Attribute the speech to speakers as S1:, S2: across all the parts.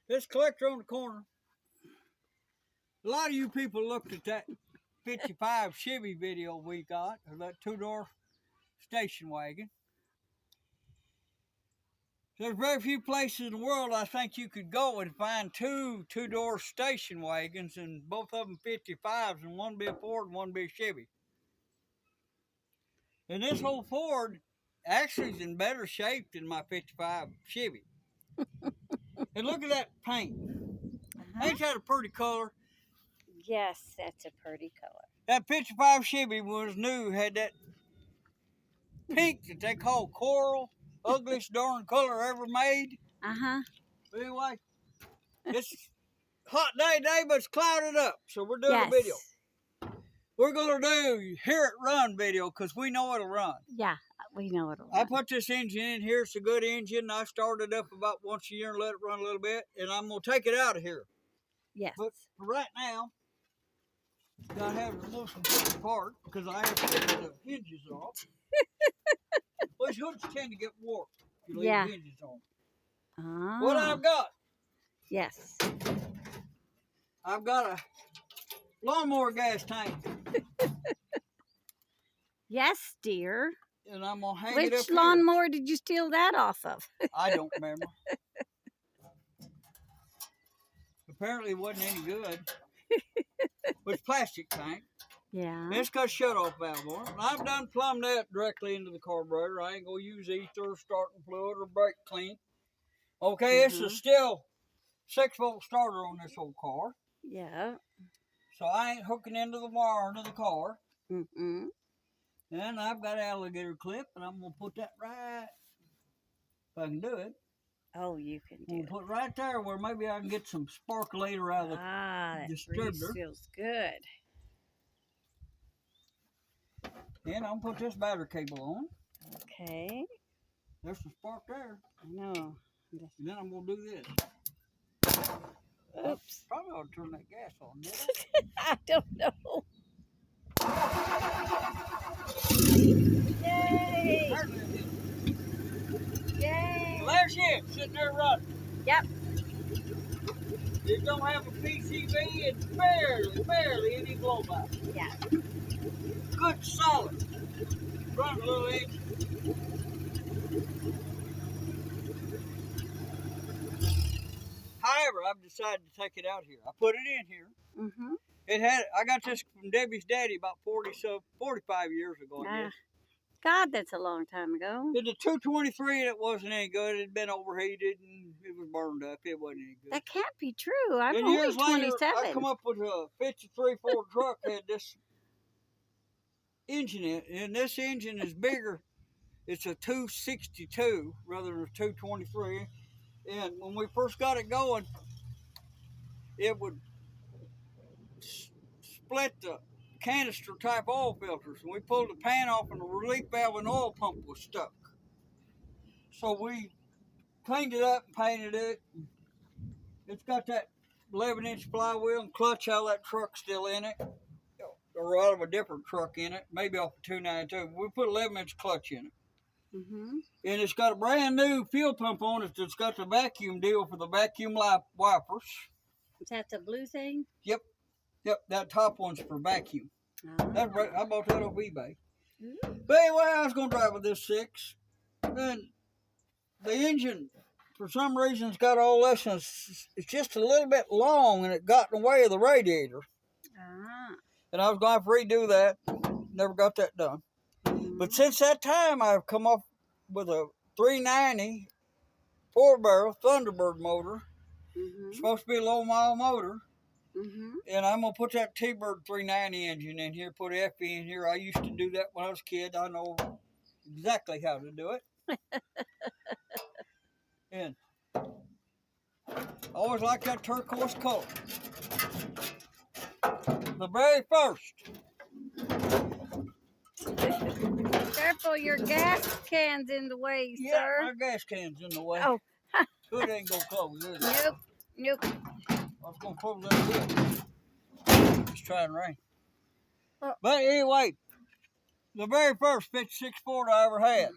S1: This collector on the corner. A lot of you people looked at that 55 Chevy video we got, or that two-door station wagon. There's very few places in the world I think you could go and find two-door station wagons, and both of them 55s, and one be a Ford and one be a Chevy. And this whole Ford actually is in better shape than my 55 Chevy. And look at that paint. Ain't that a pretty color?
S2: Yes, that's a pretty color.
S1: That 55 Chevy was new, had that pink that they call coral, ugliest darn color ever made. But anyway, it's hot day today, but it's clouded up, so we're doing a video. We're going to do Hear It Run video because we know it'll run.
S2: Yeah, we know it'll run.
S1: I put this engine in here. It's a good engine. I start it up about once a year and let it run a little bit, and I'm going to take it out of here.
S2: Yes.
S1: But for right now, I have to remove some things apart because I have to take the hinges off. Those hoods tend to get warped if you leave the hinges on. What I've got.
S2: Yes.
S1: I've got a lawnmower gas tank.
S2: Yes, dear.
S1: And I'm going to hang it up
S2: Which lawnmower did you steal that off of?
S1: I don't remember. Apparently it wasn't any good. It was plastic tank.
S2: Yeah.
S1: It's got a shut-off valve on it. And I've done plumbed that directly into the carburetor. I ain't going to use ether, starting fluid, or brake clean. Okay, it's a still 6-volt starter on this old car.
S2: Yeah.
S1: So I ain't hooking into the wire into the car.
S2: Mm-mm.
S1: And I've got an alligator clip, and I'm going to put that right, if I can do it.
S2: Oh, you can do it.
S1: Put it right there where maybe I can get some sparkulator out of the
S2: that
S1: distributor.
S2: Feels good.
S1: And I'm going to put this battery cable on.
S2: Okay.
S1: There's some spark there.
S2: I know.
S1: And then I'm going to do this.
S2: Oops.
S1: Probably ought to turn that gas on, didn't I?
S2: I don't know. Yay! Yay!
S1: Well, there's it, sitting there running.
S2: Yep.
S1: It don't have a PCV and barely any blowback.
S2: Yeah.
S1: Good, solid. Run a little engine. However, I've decided to take it out here. I put it in here.
S2: Mm-hmm.
S1: I got this from Debbie's daddy about 45 years ago.
S2: God, that's a long time ago.
S1: It's a 223 and it wasn't any good. It had been overheated and it was burned up. It wasn't any good.
S2: That can't be true. I'm
S1: and
S2: only
S1: years
S2: 27.
S1: later, I come up with a 53 Ford truck had this engine in it. And this engine is bigger. It's a 262 rather than a 223. And when we first got it going, it would split the canister type oil filters, and we pulled the pan off and the relief valve and oil pump was stuck. So we cleaned it up and painted it. It's got that 11-inch flywheel and clutch out of that truck still in it, or out of a different truck in it, maybe off of 292. We put 11-inch clutch in it.
S2: Mm-hmm.
S1: And it's got a brand new fuel pump on it that's got the vacuum deal for the vacuum wipers.
S2: Is that the blue thing?
S1: Yep, that top one's for vacuum. I bought that off eBay. But anyway, I was going to drive with this 6. And the engine, for some reason, it's got all this. And it's just a little bit long, and it got in the way of the radiator. And I was going to have to redo that. Never got that done. But since that time, I've come up with a 390 4-barrel Thunderbird motor. It's supposed to be a low-mile motor. And I'm going to put that T-Bird 390 engine in here, put FE in here. I used to do that when I was a kid. I know exactly how to do it. And I always liked that turquoise color. The very first.
S2: Careful, your gas can's in the way,
S1: yeah,
S2: sir.
S1: my gas can's in the way.
S2: Oh.
S1: It ain't going to close, is it?
S2: Nope.
S1: I was going to close that bit. It's trying to rain. But anyway, the very first 56 Ford I ever had.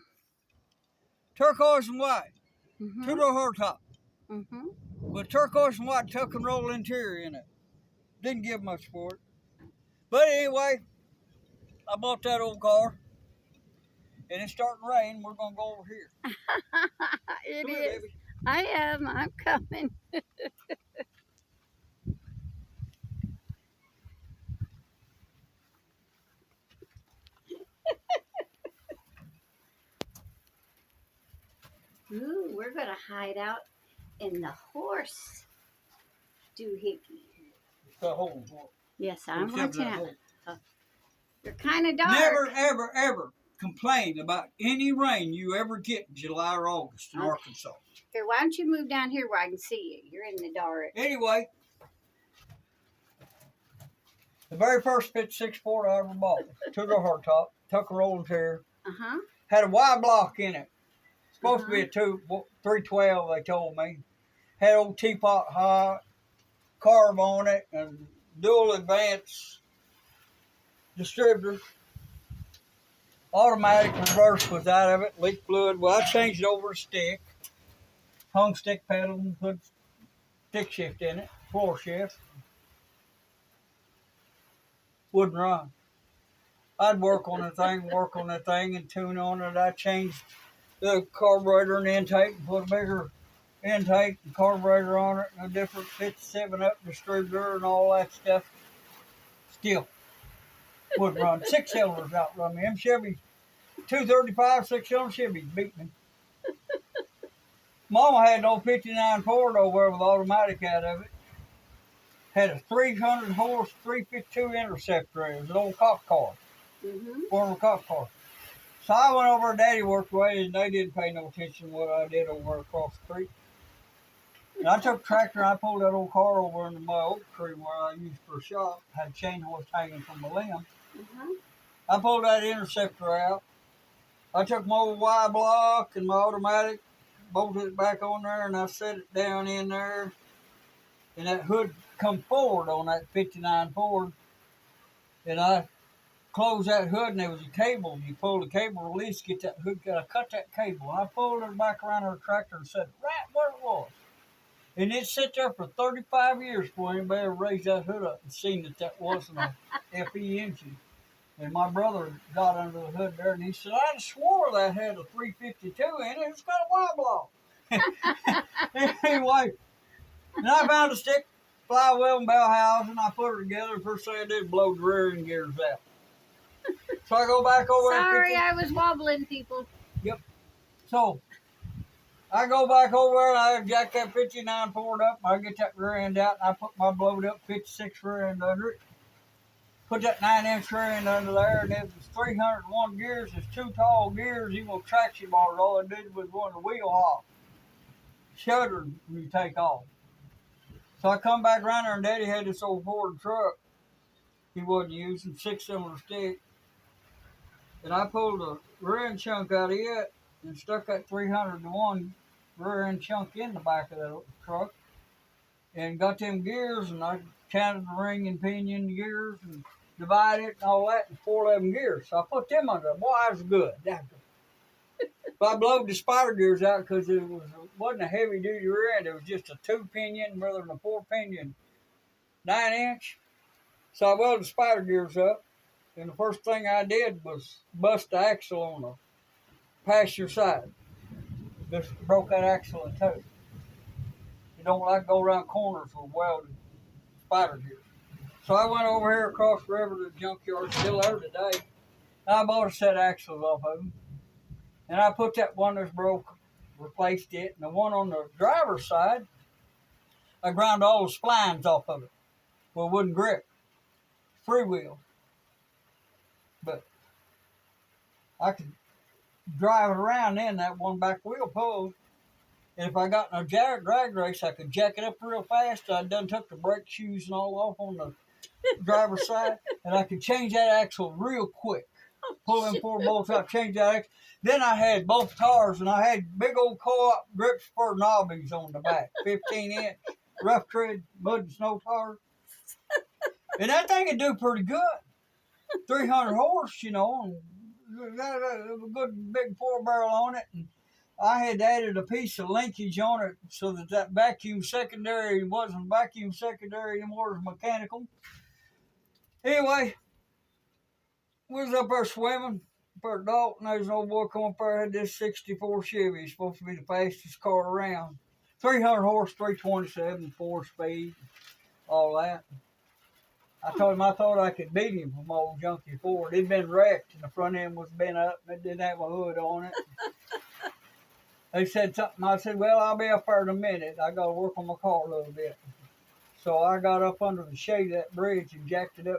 S1: Turquoise and white. 2-door hardtop. with turquoise and white tuck and roll interior in it. Didn't give much for it. But anyway, I bought that old car, and it's starting to rain. We're going to go over here.
S2: It
S1: Come
S2: is.
S1: here, baby.
S2: I am. I'm coming. Ooh, we're going to hide out in the horse doohickey. Yes, I'm watching out. You're kind of dark.
S1: Never, ever, ever complain about any rain you ever get in July or August in Arkansas.
S2: Here, why don't you move down here where I can see you? You're in the dark.
S1: Anyway, the very first 56 Ford I ever bought, took a hardtop, took a rolling chair, had a Y block in it. Supposed to be a 312, they told me. Had old teapot high, carve on it, and dual advance distributor. Automatic reverse was out of it, leak fluid. Well, I changed it over to stick. Hung stick pedal and put stick shift in it, floor shift. Wouldn't run. I'd work on the thing, and tune on it. I changed the carburetor and intake and put a bigger intake and carburetor on it and a different 57 up distributor and all that stuff. Still wouldn't run. 6-cylinders outrun me. Them Chevy 235 6-cylinder Chevys beat me. Mama had an old 59 Ford over there with automatic out of it. Had a 300 horse 352 Interceptor. It was an old cop car. Former cop car. So I went over, Daddy worked away, and they didn't pay no attention to what I did over across the creek. And I took a tractor and I pulled that old car over into my oak tree where I used for a shop. Had chain horse hanging from the limb. I pulled that Interceptor out. I took my old Y block and my automatic, bolted it back on there, and I set it down in there. And that hood come forward on that 59 Ford. And I closed that hood, and there was a cable. You pull the cable release, get that hood, I cut that cable. And I pulled it back around her tractor and set it right where it was. And it sat there for 35 years before anybody ever raised that hood up and seen that that wasn't a FE engine. And my brother got under the hood there, and he said, I swore that had a 352 in it. It's got a Y block. Anyway, and I found a stick, flywheel, and bell house, and I put her together. First thing I did, blow the rear end gears out. So I go back over.
S2: Sorry, I was wobbling, people.
S1: Yep. So I go back over and I jack that 59 Ford up. I get that rear end out, and I put my blowed up 56 rear end under it. Put that 9-inch rear end under there, and it was 301 gears. It's 2 tall gears, even with traction bars. All I did was run the wheel off. Shuddered when you take off. So I come back around there, and Daddy had this old Ford truck he wasn't using, 6-cylinder stick. And I pulled the rear end chunk out of it and stuck that 300-to-1 rear end chunk in the back of that truck and got them gears, and I counted the ring and pinion gears and divided it and all that in 411 gears. So I put them under. Boy, I was good. That good. But I blowed the spider gears out because it wasn't a heavy duty rear end. It was just a 2-pinion rather than a 4-pinion 9-inch. So I welded the spider gears up. And the first thing I did was bust the axle on the passenger side. Just broke that axle in two. You don't like to go around corners with welded spider gears. So I went over here across the river to the junkyard, still there today. I bought a set of axles off of them. And I put that one that's broke, replaced it. And the one on the driver's side, I ground all the splines off of it. Well, it wouldn't grip. Freewheel. But I could drive it around then, that one back wheel pulled. And if I got in a drag race, I could jack it up real fast. I done took the brake shoes and all off on the driver's side, and I could change that axle real quick. Pull them 4 bolts out, change that axle. Then I had both tires, and I had big old co-op grip spur knobbies on the back, 15-inch rough tread mud and snow tires. And that thing would do pretty good. 300 horse, you know, and got a good big 4-barrel on it. And I had added a piece of linkage on it so that vacuum secondary wasn't vacuum secondary anymore, it was mechanical. Anyway, we was up there swimming. Up at Dalton, there's an old boy come up there, had this 64 Chevy. It's supposed to be the fastest car around. 300 horse, 327, 4-speed, all that. I told him I thought I could beat him from my old junkie Ford. It'd been wrecked and the front end was bent up and it didn't have a hood on it. They said something. I said, well, I'll be up there in a minute. I got to work on my car a little bit. So I got up under the shade of that bridge and jacked it up